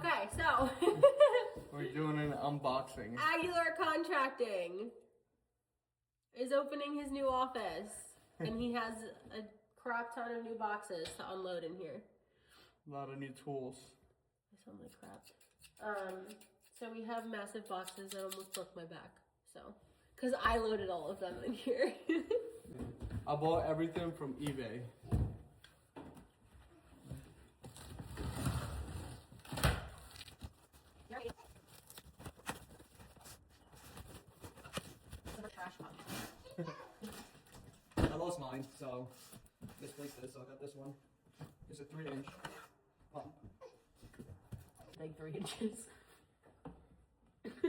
Okay, so We're doing an unboxing. Aguilar Contracting is opening his new office, and he has a crap ton of new boxes to unload in here. A lot of new tools. I sound like crap. So we have massive boxes that almost broke my back. So, because I loaded all of them in here. I bought everything from eBay. I lost mine, so misplaced this, so I got this one. It's a 3-inch pump. Like 3 inches.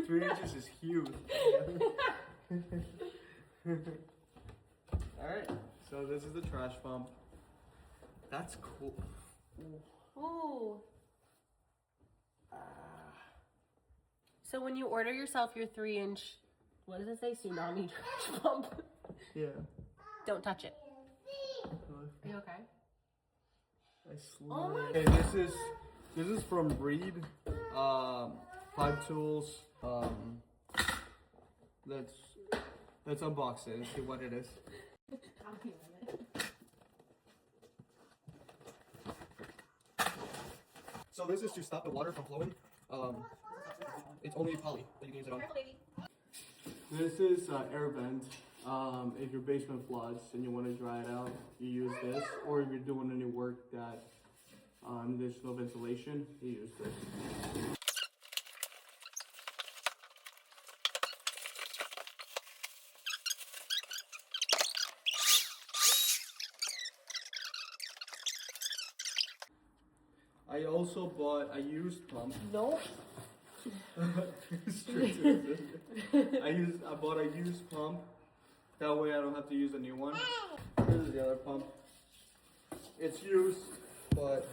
3 inches is huge. Alright, so this is the trash pump. That's cool. Ooh. So when you order yourself your 3-inch, what does it say? Tsunami trash pump. Yeah. Don't touch it. Are you okay? I Oh my Okay, this is from Reed. 5 tools. Let's unbox it and see what it is. So this is to stop the water from flowing. It's only poly that you can use it on. This is air vent. If your basement floods and you want to dry it out, you use this. Or if you're doing any work that there's no ventilation, you use this. I also bought a used pump. No. I bought a used pump. That way I don't have to use a new one. This is the other pump. It's used, but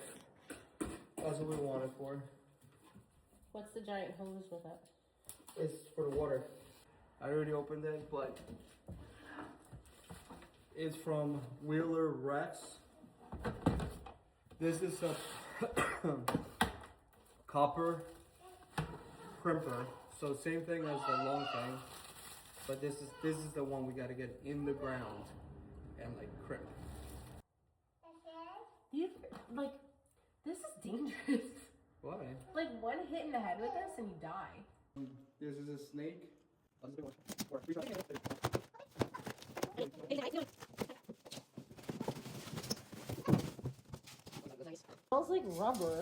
that's what we want it for. What's the giant hose with it? It's for the water. I already opened it, but it's from Wheeler Rex. This is a copper crimper. So same thing as the long thing, but this is the one we got to get in the ground and like crimp. You like this is dangerous. Why? Like one hit in the head with this and you die. This is a snake. Smells like rubber.